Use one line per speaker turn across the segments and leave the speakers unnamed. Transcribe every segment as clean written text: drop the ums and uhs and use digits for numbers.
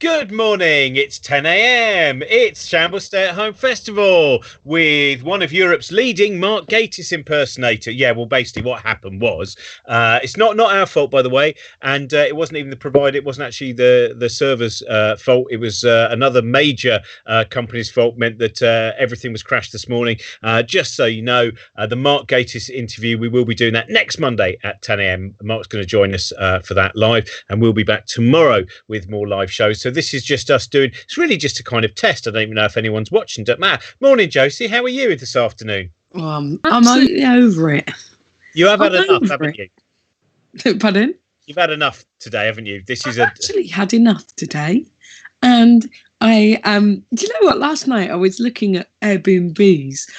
Good morning, it's 10 a.m. It's Shambles Stay at Home Festival with one of Europe's leading Mark Gatiss impersonator. Yeah, well, basically what happened was, it's not our fault, by the way, and it wasn't even the provider, it wasn't actually the server's fault. It was another major company's fault, meant that everything was crashed this morning. Just so you know, the Mark Gatiss interview, we will be doing that next Monday at 10 a.m. Mark's going to join us for that live, and we'll be back tomorrow with more live shows. So this is just us doing, it's really just a kind of test. I don't even know if anyone's watching. Don't matter. Morning, Josie. How are you this afternoon?
I'm over it.
You have had enough, haven't you?
Pardon?
You've had enough today, haven't you?
I've actually had enough today. And I do you know what? Last night I was looking at Airbnbs,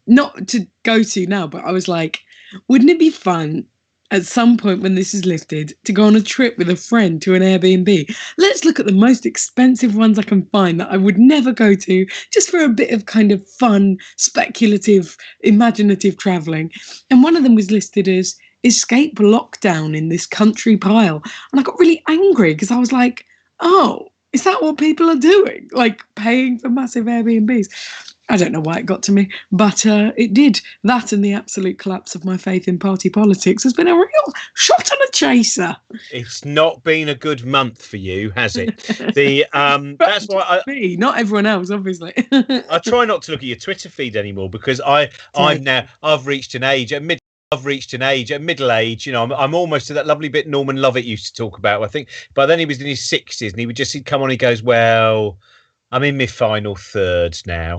not to go to now, but I was like, wouldn't it be fun at some point when this is lifted to go on a trip with a friend to an Airbnb? Let's look at the most expensive ones I can find that I would never go to, just for a bit of kind of fun, speculative, imaginative traveling. And one of them was listed as escape lockdown in this country pile. And I got really angry because I was like, oh, is that what people are doing? Like paying for massive Airbnbs? I don't know why it got to me, but it did. That and the absolute collapse of my faith in party politics has been a real shot on a chaser.
It's not been a good month for you, has it? That's why
not everyone else, obviously.
I try not to look at your Twitter feed anymore because I've reached an age at middle age, you know, I'm almost to that lovely bit Norman Lovett used to talk about. I think, but then he was in his 60s and he'd come on, he goes, well, I'm in my final third now.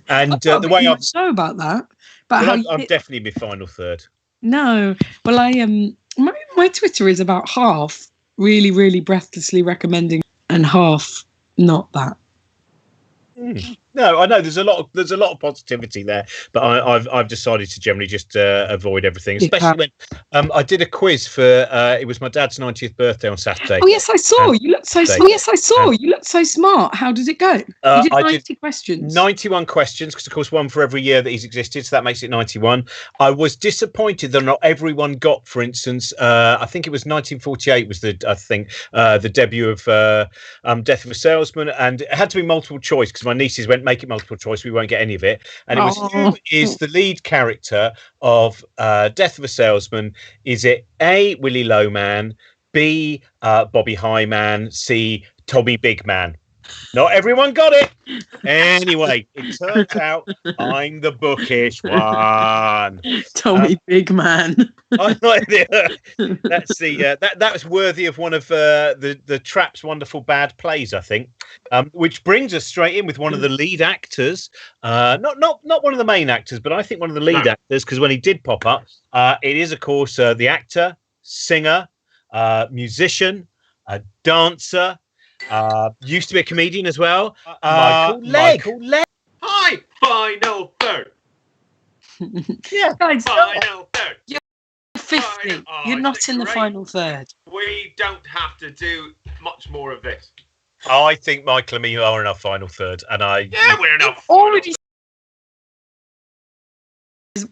And the way I've
know about that, but
well, I'm definitely in my final third.
No, well, my Twitter is about half really, really breathlessly recommending and half not that.
No, I know there's a lot of positivity there, but I've decided to generally just avoid everything, especially when I did a quiz for it was my dad's 90th birthday on Saturday.
Oh yes, I saw. You looked so smart. Yes, I saw. You looked so smart. How did it go? You did 90 questions.
91 questions, because of course one for every year that he's existed, so that makes it 91. I was disappointed that not everyone got, for instance, I think it was 1948 was the debut of Death of a Salesman, and it had to be multiple choice because my nieces went, make it multiple choice, we won't get any of it. And it was, who is the lead character of Death of a Salesman? Is it A, Willie Lowman, B, Bobby Highman, C, Tommy Bigman? Not everyone got it. Anyway, it turns out I'm the bookish one.
Tommy Bigman.
That's that was worthy of one of the Trap's wonderful bad plays, I think. Which brings us straight in with one of the lead actors. Not one of the main actors, but I think one of the lead actors, because when he did pop up, it is of course the actor, singer, musician, dancer. Used to be a comedian as well. Michael Legge.
Hi, final third.
Yeah,
final third.
You're 50. You're not in the final third.
We don't have to do much more of this.
I think Michael and me are in our final third, and
we're in our
already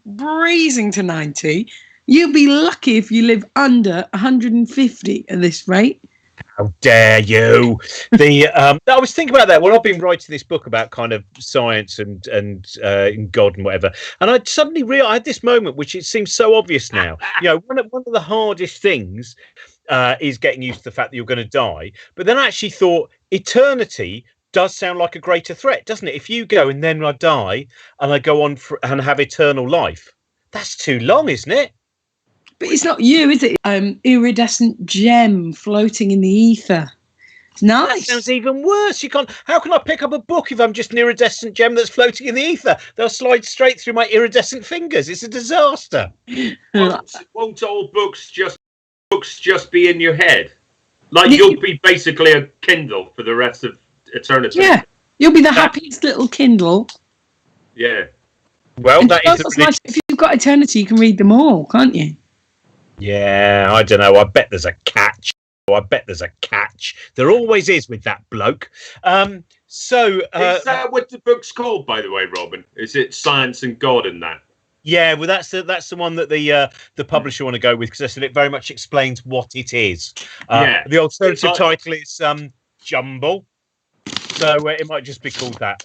breezing to 90. You'll be lucky if you live under 150 at this rate.
How dare you? I was thinking about that. Well, I've been writing this book about kind of science and God and whatever, and I suddenly realized I had this moment, which it seems so obvious now. You know, one of the hardest things is getting used to the fact that you're going to die. But then I actually thought eternity does sound like a greater threat, doesn't it? If you go and then I die and I go on and have eternal life, that's too long, isn't it?
But it's not you, is it? Iridescent gem floating in the ether. It's nice.
That sounds even worse. You can't. How can I pick up a book if I'm just an iridescent gem that's floating in the ether? They'll slide straight through my iridescent fingers. It's a disaster.
Won't all books just be in your head? Like you'll be basically a Kindle for the rest of eternity.
Yeah, you'll be the happiest little Kindle.
Yeah.
Well, that is
nice. If you've got eternity, you can read them all, can't you?
Yeah, I don't know. I bet there's a catch. There always is with that bloke.
Is that what the book's called, by the way, Robin? Is it Science and God in that?
Yeah, well, that's the one that the publisher want to go with, because I said it very much explains what it is. The alternative title is jumble. So it might just be called that.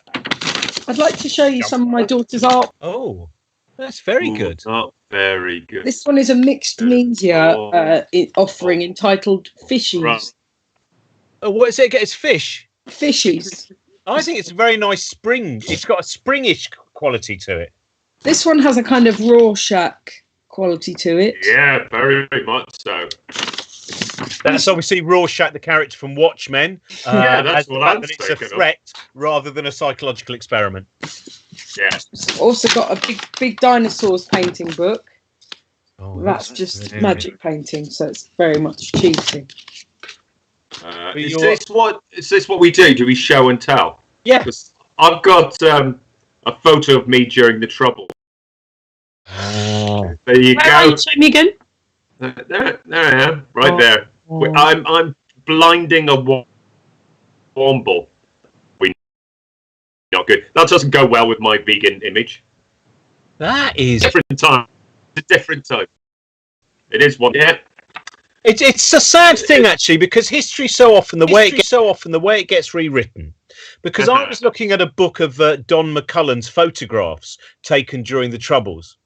I'd like to show you some of my daughter's art.
Oh, that's very good.
Not very good.
This one is a mixed media offering entitled Fishies.
Right.
Oh, what is it? It's fish.
Fishies.
I think it's a very nice spring. It's got a springish quality to it.
This one has a kind of Rorschach quality to it.
Yeah, very, very much so.
That's obviously Rorschach, the character from Watchmen.
Yeah, that's what I'm
It's a
thinking of.
threat rather than a psychological experiment.
Yeah.
It's also got a big dinosaurs painting book.
Oh,
That's just
really
magic painting, so it's very much cheating.
Is this what we do? Do we show and tell?
Yeah.
'Cause I've got a photo of me during the Trouble.
Oh.
There you
Where are
go.
you? Show me again.
There I am, right
Oh.
there. I'm blinding a womble. Not good. That doesn't go well with my vegan image.
That is.
Different time. It's a different time. It is one. Yeah.
It's a sad thing actually, because history so often the way it gets rewritten. Because I was looking at a book of Don McCullen's photographs taken during the Troubles,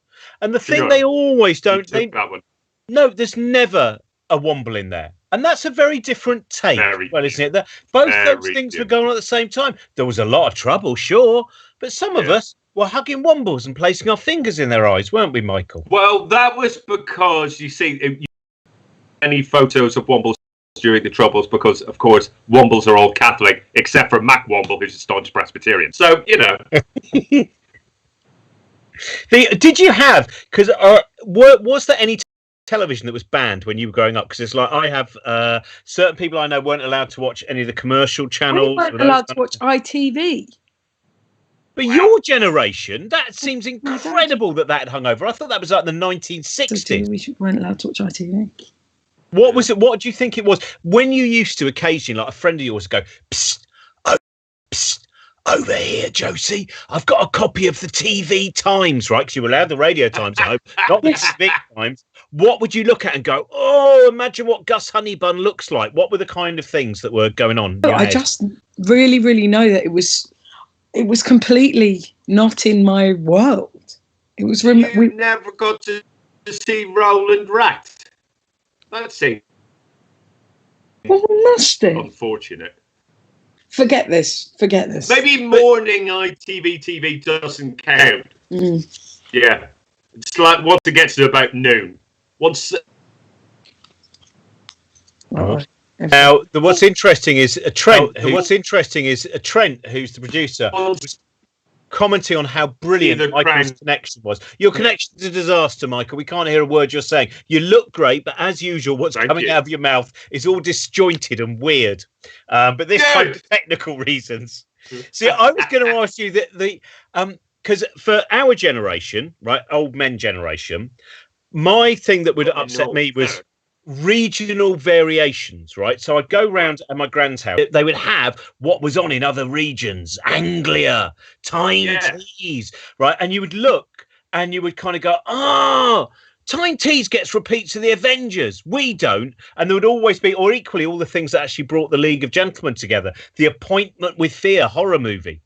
and the thing they always don't.
That one.
No, there's never a womble in there. And that's a very different take. Isn't it? Both those things were going on at the same time. There was a lot of trouble, sure, but some of us were hugging wombles and placing our fingers in their eyes, weren't we, Michael?
Well, that was because, you see, any photos of wombles during the Troubles, because, of course, wombles are all Catholic, except for Mac Womble, who's a staunch Presbyterian. So, you know.
Did you have, because was there any television that was banned when you were growing up? Because it's like I have certain people I know weren't allowed to watch any of the commercial channels.
We weren't allowed to watch ITV.
But your generation, that seems incredible that had hung over. I thought that was like the 1960s.
We weren't allowed to watch ITV.
What was it? What do you think it was when you used to occasionally, like a friend of yours, go, psst, oh, psst, over here, Josie, I've got a copy of the TV Times, right? Because you were allowed the Radio Times at home, not the TV Times. What would you look at and go, oh, imagine what Gus Honeybun looks like? What were the kind of things that were going on?
I just really, really know that it was completely not in my world. It was.
We never got to see Roland Rat. That seems unfortunate.
Forget this.
Maybe morning ITV doesn't count. Yeah, it's like once it gets to about noon. Once.
Now, what's interesting is Trent. Who's the producer, was commenting on how brilliant Michael's connection was. Your connection is a disaster, Michael. We can't hear a word you're saying. You look great, but as usual, what's coming out of your mouth is all disjointed and weird. But this time for technical reasons. See, I was going to ask you because for our generation, right, old men generation, my thing that would upset me was regional variations, right? So I'd go round at my grand's house. They would have what was on in other regions, Anglia, Tyne Tees, right? And you would look and you would kind of go, Tyne Tees gets repeats of the Avengers. We don't. And there would always be, or equally, all the things that actually brought the League of Gentlemen together. The Appointment with Fear horror movie.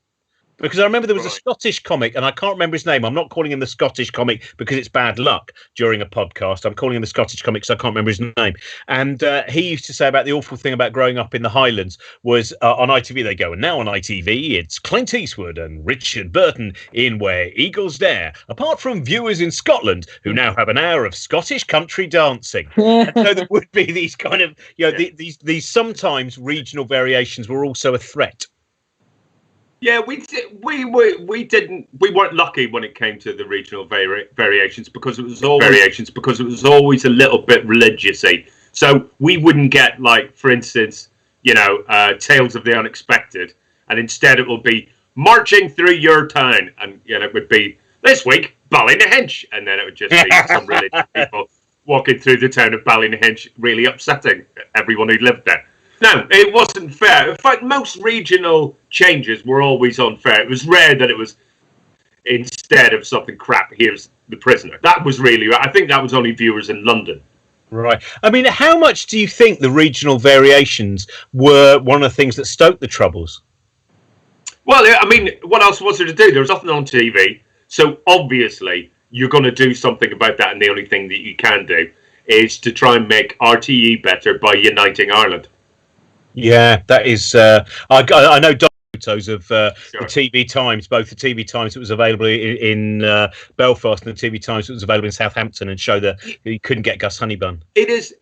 Because I remember there was a Scottish comic, and I can't remember his name. I'm not calling him the Scottish comic because it's bad luck during a podcast. I'm calling him the Scottish comic because I can't remember his name. And he used to say about the awful thing about growing up in the Highlands was on ITV, they go, and now on ITV, it's Clint Eastwood and Richard Burton in Where Eagles Dare, apart from viewers in Scotland who now have an hour of Scottish country dancing. And so there would be these kind of, these sometimes regional variations were also a threat.
Yeah, we weren't lucky when it came to the regional variations because it was always a little bit religious-y. So we wouldn't get, like, for instance, Tales of the Unexpected, and instead it will be marching through your town, and it would be this week Ballynahinch, and then it would just be some religious people walking through the town of Ballynahinch, really upsetting everyone who lived there. No, it wasn't fair. In fact, most regional changes were always unfair. It was rare that it was, instead of something crap, here's the prisoner. That was really, I think that was only viewers in London
Right. I mean, how much do you think the regional variations were one of the things that stoked the Troubles?
Well, I mean, what else was there to do? There was nothing on TV. So obviously, you're going to do something about that. And the only thing that you can do is to try and make RTE better by uniting Ireland.
Yeah, that is. I know photos of the TV Times, both the TV Times that was available in Belfast and the TV Times that was available in Southampton, and show that you couldn't get Gus Honeybun.
It is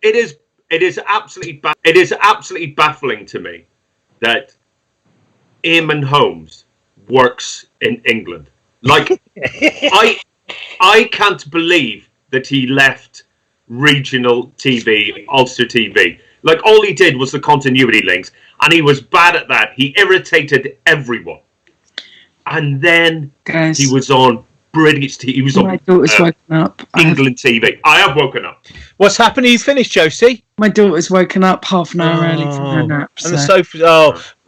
absolutely baffling to me that Eamon Holmes works in England. Like, I can't believe that he left regional TV, Ulster TV. Like, all he did was the continuity links, and he was bad at that. He irritated everyone. And then he was on British TV. He was on
my daughter's woken up.
England TV. I have woken up.
What's happened? He's finished, Josie?
My daughter's woken up half an hour early from her nap.
And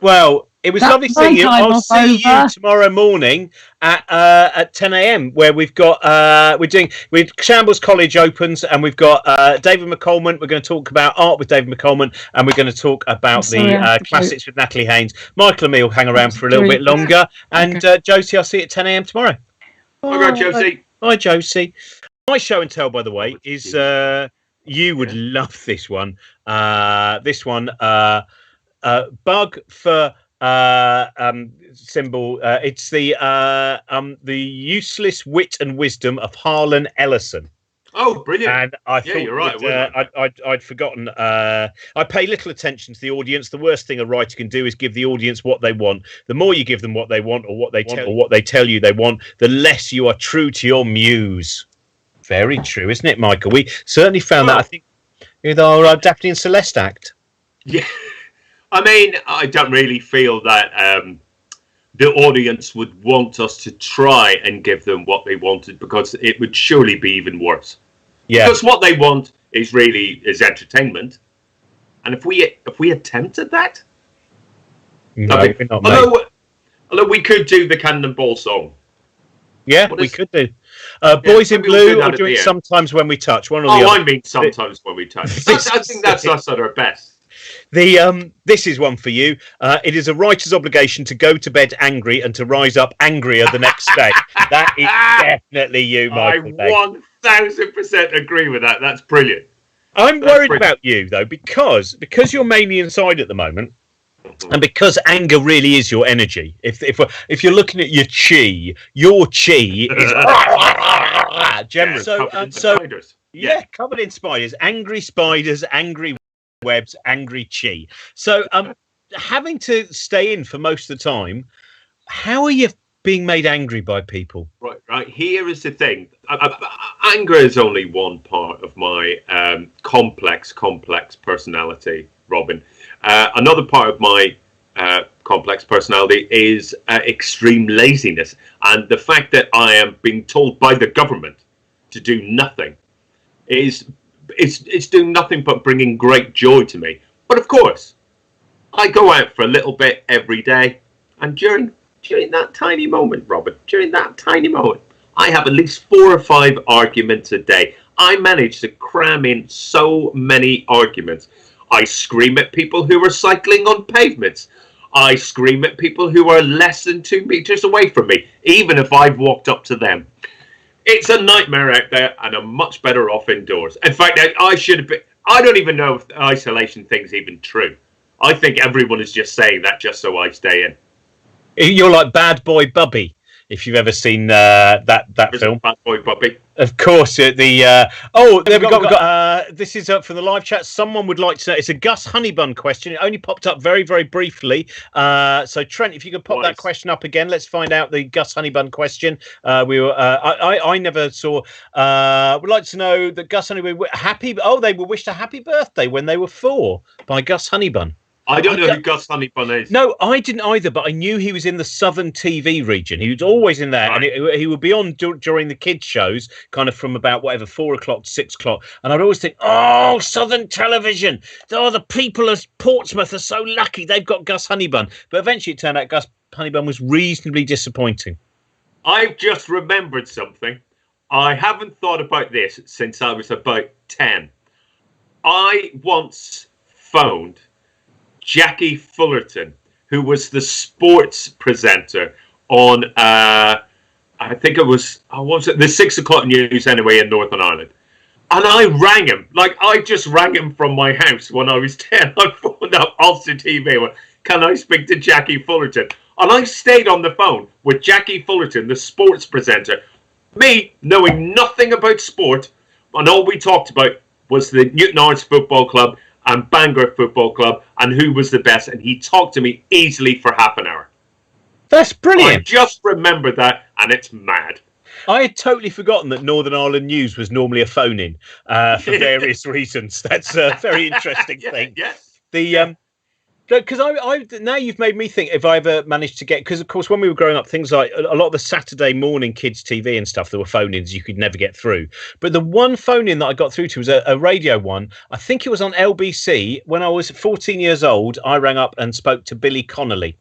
well, it was lovely seeing you. I'll see you tomorrow morning at 10 a.m. where we've got Shambles College opens, and we've got David McColman. We're going to talk about art with David McColman, and we're going to talk about the classics with Natalie Haynes. Michael and me will hang around for a little bit longer, and Josie, I'll see you at 10 a.m. tomorrow.
Bye, Josie.
Bye, Josie. My show and tell, by the way, is you would love this one. Bug for symbol. It's the useless wit and wisdom of Harlan Ellison.
Oh, brilliant!
And I thought
you're right.
I'd forgotten. I pay little attention to the audience. The worst thing a writer can do is give the audience what they want. The more you give them what they want, or what they tell you they want, the less you are true to your muse. Very true, isn't it, Michael? We certainly found that. I think with our Daphne and Celeste act.
Yeah. I mean, I don't really feel that the audience would want us to try and give them what they wanted, because it would surely be even worse. Yeah. Because what they want is entertainment, and if we attempted that, although we could do the Cannonball song.
Yeah, we could do. Boys in Blue, or do it Sometimes When We Touch. One or the other.
I mean Sometimes When We Touch. I think that's us at our best.
This is one for you. It is a writer's obligation to go to bed angry and to rise up angrier the next day. That is definitely you, Michael.
I 1000% agree with that. That's brilliant.
I'm worried about you, though, because you're mainly inside at the moment, and because anger really is your energy. If you're looking at your chi is generous. Covered in spiders, angry spiders, angry webs, angry chi. So having to stay in for most of the time, how are you being made angry by people? Right.
Here is the thing. Anger is only one part of my complex personality, Robin. Another part of my complex personality is extreme laziness, and the fact that I am being told by the government to do nothing it's doing nothing but bringing great joy to me. But of course, I go out for a little bit every day, and during that tiny moment, Robert, I have at least 4 or 5 arguments a day. I manage to cram in so many arguments. I scream at people who are cycling on pavements. I scream at people who are less than 2 meters away from me, even if I've walked up to them. It's a nightmare out there, and I'm much better off indoors. In fact, I don't even know if the isolation thing's even true. I think everyone is just saying that just so I stay in.
You're like Bad Boy Bubby, if you've ever seen that film.
Bad Boy Bubby.
Of course, there we got. This is up for the live chat. Someone would like to know. It's a Gus Honeybun question. It only popped up very, very briefly. So Trent, if you could pop that question up again, let's find out the Gus Honeybun question. I never saw. Would like to know that Gus Honeybun they were wished a happy birthday when they were 4 by Gus Honeybun.
I don't know who Gus Honeybun is.
No, I didn't either, but I knew he was in the Southern TV region. He was always in there, and he would be on during the kids' shows, kind of from about 4 o'clock to 6 o'clock. And I'd always think, oh, Southern television. Oh, the people of Portsmouth are so lucky. They've got Gus Honeybun. But eventually it turned out Gus Honeybun was reasonably disappointing.
I've just remembered something. I haven't thought about this since I was about 10. I once phoned Jackie Fullerton, who was the sports presenter on, I think it was, the 6 o'clock news anyway in Northern Ireland. And I rang him, like I just rang him from my house when I was 10. I phoned up Ulster TV, went, can I speak to Jackie Fullerton? And I stayed on the phone with Jackie Fullerton, the sports presenter, me knowing nothing about sport, and all we talked about was the Newton Arts Football Club and Bangor Football Club and who was the best, and he talked to me easily for half an hour.
That's brilliant.
I just remember that, and it's mad.
I had totally forgotten that Northern Ireland News was normally a phone-in for various reasons. That's a very interesting thing.
Yeah.
Because I now you've made me think if I ever managed to get, because of course when we were growing up, things like a lot of the Saturday morning kids TV and stuff, there were phone-ins you could never get through. But the one phone-in that I got through to was a radio one. I think it was on LBC. When I was 14 years old, I rang up and spoke to Billy Connolly,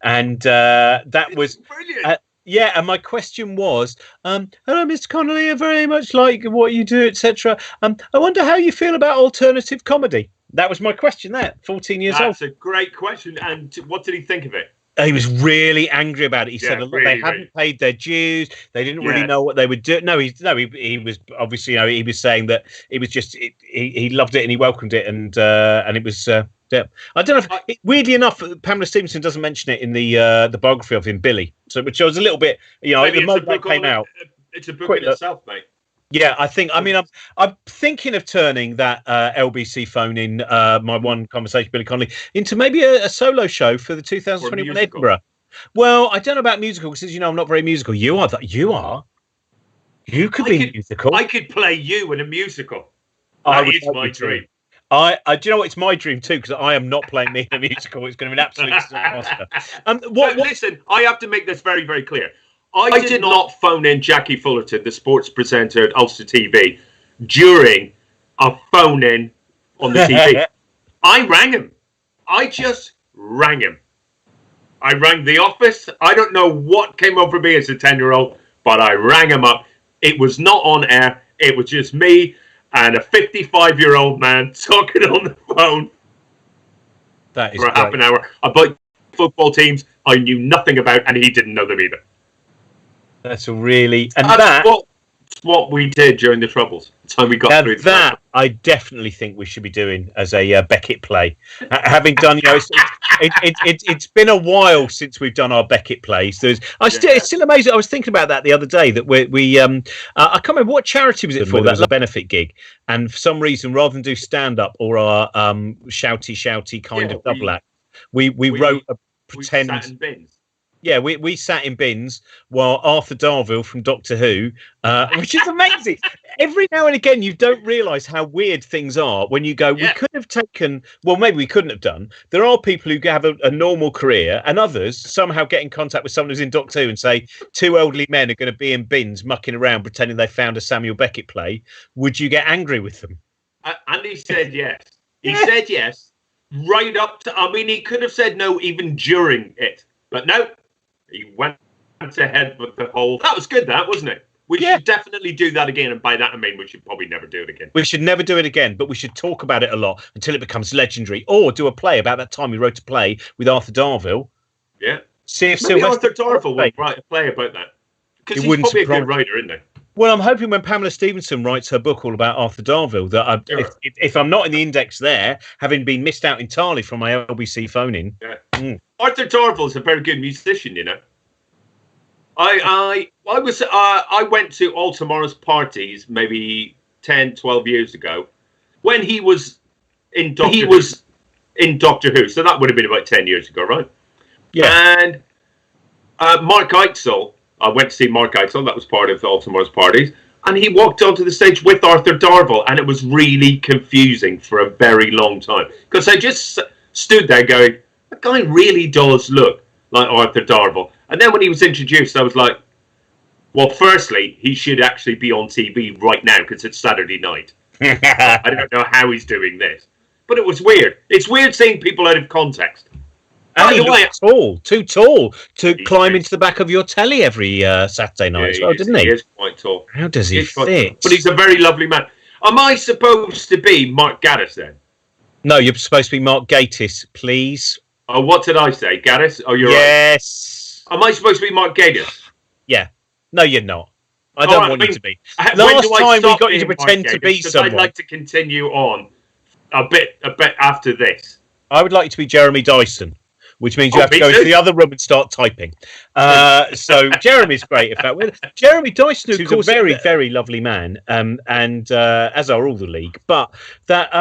and that was
brilliant.
Yeah, and my question was, hello, Mr. Connolly, I very much like what you do, etc. I wonder how you feel about alternative comedy. That was my question there, 14 years old.
That's a great question. And what did he think of it?
He was really angry about it. He said they hadn't paid their dues. They didn't really know what they would do. He was obviously, he was saying that it was just, he loved it and he welcomed it. And it was, yeah. I don't know if, weirdly enough, Pamela Stevenson doesn't mention it in the biography of him, Billy. So, which I was a little bit, the moment that came out.
It's a book in itself, mate.
Yeah, I'm thinking of turning that LBC phone in my one conversation, Billy Connolly, into maybe a solo show for the 2021 Edinburgh. Well, I don't know about musical because, I'm not very musical. You are. You could be musical.
I could play you in a musical. That is my dream.
Do you know what? It's my dream too because I am not playing me in a musical. It's going to be an absolute disaster.
Listen, I have to make this very, very clear. I did not phone in Jackie Fullerton, the sports presenter at Ulster TV, during a phone-in on the TV. I rang him. I just rang him. I rang the office. I don't know what came over me as a 10-year-old, but I rang him up. It was not on air. It was just me and a 55-year-old man talking on the phone for half an hour about football teams I knew nothing about, and he didn't know them either.
That's really, and
that's what we did during the Troubles. That's how we got through that.
I definitely think we should be doing as a Beckett play. Having done, it's been a while since we've done our Beckett plays. It's still amazing. I was thinking about that the other day. That we I can't remember what charity was it for. That was a benefit gig, and for some reason, rather than do stand up or our shouty kind of double act, we wrote a pretend.
We sat in bins.
Yeah, we sat in bins while Arthur Darvill from Doctor Who, which is amazing. Every now and again, you don't realise how weird things are when you go, we could have taken, well, maybe we couldn't have done. There are people who have a normal career and others somehow get in contact with someone who's in Doctor Who and say, 2 elderly men are going to be in bins mucking around pretending they found a Samuel Beckett play. Would you get angry with them? And
he said yes. He said yes. Right up to, he could have said no even during it. But no. He went ahead with the whole. That was good, wasn't it? We should definitely do that again. And by that, I mean we should probably never do it again.
We should never do it again, but we should talk about it a lot until it becomes legendary. Or do a play about that time we wrote a play with Arthur Darvill.
Yeah.
See if
maybe Arthur Darvill will write a play about that. Because he's probably a good writer, isn't he?
Well, I'm hoping when Pamela Stevenson writes her book all about Arthur Darvill, that if I'm not in the index there, having been missed out entirely from my LBC phone-in.
Yeah. Arthur Darvill is a very good musician, I went to All Tomorrow's parties maybe 10, 12 years ago when he was in Doctor Who. So that would have been about 10 years ago, right? Yeah. And Mark Eitzel, I went to see Mark Eitzel. That was part of All Tomorrow's parties. And he walked onto the stage with Arthur Darvill, and it was really confusing for a very long time. Because I just stood there going, that guy really does look like Arthur Darvill. And then when he was introduced, I was like, well, firstly, he should actually be on TV right now because it's Saturday night. I don't know how he's doing this. But it was weird. It's weird seeing people out of context.
And he looked too tall to climb into the back of your telly every Saturday night as well, didn't he?
He is quite tall.
How does he fit?
But he's a very lovely man. Am I supposed to be Mark Gaddis then?
No, you're supposed to be Mark Gatiss, please.
Oh, what did I say? Gaddis? Oh, you're right.
Yes.
Am I supposed to be Mark Gaddis?
Yeah. No, you're not. I don't want you to be.
When
Last
do I
time we
stop
got you to
being
pretend
Mark
to be
Gatiss? 'Cause
someone.
I'd like to continue on a bit after this.
I would like you to be Jeremy Dyson, which means you have to go into the other room and start typing. So Jeremy's great. In fact, Jeremy Dyson, who's a very, very lovely man, and as are all the league, but that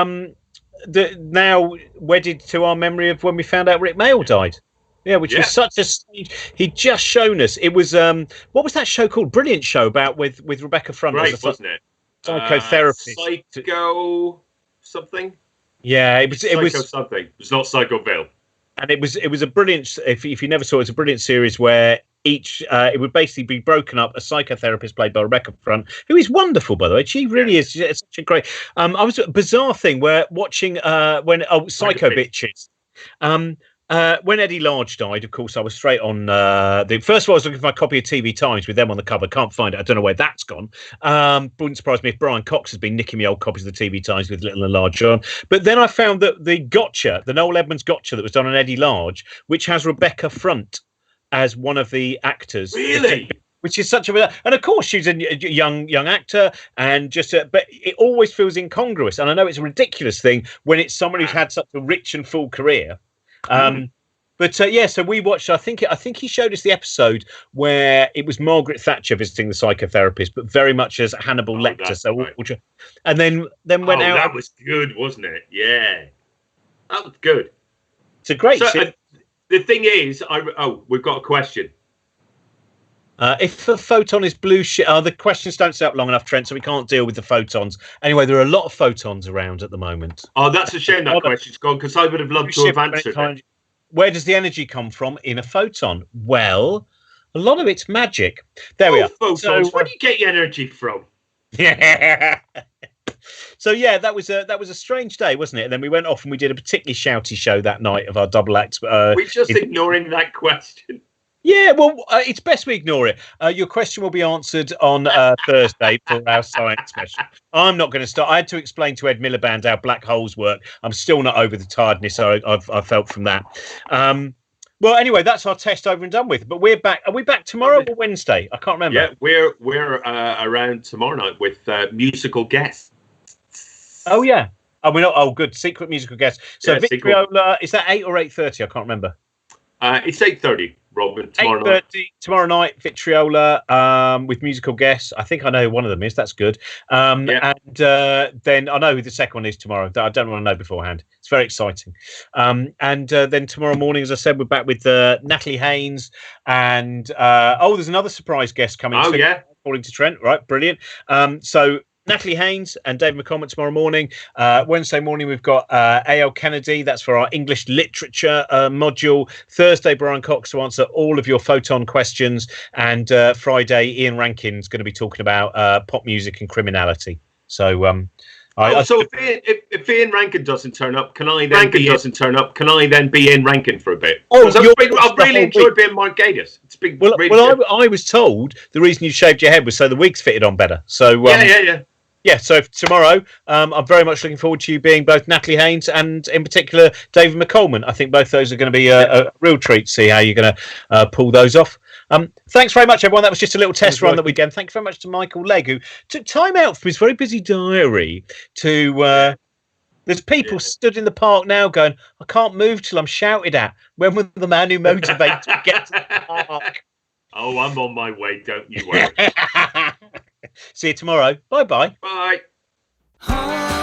now wedded to our memory of when we found out Rick Mail died. Yeah, which was such a stage. He'd just shown us. It was what was that show called? Brilliant show about with Rebecca Front,
right? Wasn't it?
Psychotherapist.
Psycho something.
Yeah, it was
something. It was not Psychoville.
And it was a brilliant. If you never saw it, it's a brilliant series where each it would basically be broken up. A psychotherapist played by Rebecca Front, who is wonderful, by the way. She really is. It's such a great. I was a bizarre thing where watching Psycho Bitches. When Eddie Large died, of course, I was straight on. First of all, I was looking for my copy of TV Times with them on the cover. Can't find it. I don't know where that's gone. Wouldn't surprise me if Brian Cox has been nicking me old copies of the TV Times with Little and Large on. But then I found that the Noel Edmonds Gotcha that was done on Eddie Large, which has Rebecca Front as one of the actors.
Really?
Which is such a, and of course she's a young actor, and but it always feels incongruous. And I know it's a ridiculous thing when it's someone who's had such a rich and full career. So we watched. I think he showed us the episode where it was Margaret Thatcher visiting the psychotherapist, but very much as Hannibal Lecter. So, right. And then went out.
That was good, wasn't it? Yeah, that was good.
It's a great.
The thing is, we've got a question.
If a photon is blue shit, the questions don't stay up long enough, Trent, so we can't deal with the photons. Anyway, there are a lot of photons around at the moment.
Oh, that's a shame that question's gone, because I would have loved to have answered it.
Where does the energy come from in a photon? Well, a lot of it's magic. There we are.
Photons. So, where do you get your energy from?
Yeah. So yeah, that was a strange day, wasn't it? And then we went off and we did a particularly shouty show that night of our double act.
We're just ignoring that question.
Yeah, well, it's best we ignore it. Your question will be answered on Thursday for our science special. I'm not going to start. I had to explain to Ed Miliband how black holes work. I'm still not over the tiredness I've felt from that. Well, anyway, that's our test over and done with. But we're back. Are we back tomorrow or Wednesday? I can't remember.
Yeah, we're around tomorrow night with musical guests.
Oh yeah. Oh, we're not. Oh, good. Secret musical guests. So Vitriola, is that 8 or 8:30? I can't remember.
It's 8:30. Robin, tomorrow
8:30 tomorrow night, Vitriola, with musical guests. I think I know who one of them is. That's good. And then I know who the second one is tomorrow. I don't want to know beforehand. It's very exciting. And then tomorrow morning, as I said, we're back with Natalie Haynes. And there's another surprise guest coming.
Oh, yeah.
According to Trent. Right, brilliant. So Natalie Haynes and David McCormick tomorrow morning. Wednesday morning, we've got A.L. Kennedy. That's for our English literature module. Thursday, Brian Cox to answer all of your photon questions. And Friday, Ian Rankin's going to be talking about pop music and criminality. So,
if Ian Rankin doesn't turn up, can I then be Ian Rankin for a bit? I've really enjoyed being Mark Gatiss. It's been
I was told the reason you shaved your head was so the wigs fitted on better. So yeah, so tomorrow, I'm very much looking forward to you being both Natalie Haynes and, in particular, David McColeman. I think both those are going to be a real treat to see how you're going to pull those off. Thanks very much, everyone. That was just a little test run that weekend. Thank you very much to Michael Legge, who took time out from his very busy diary to... There's people stood in the park now going, I can't move till I'm shouted at. When will the man who motivates me get to the park?
Oh, I'm on my way, don't you worry.
See you tomorrow. Bye-bye.
Bye.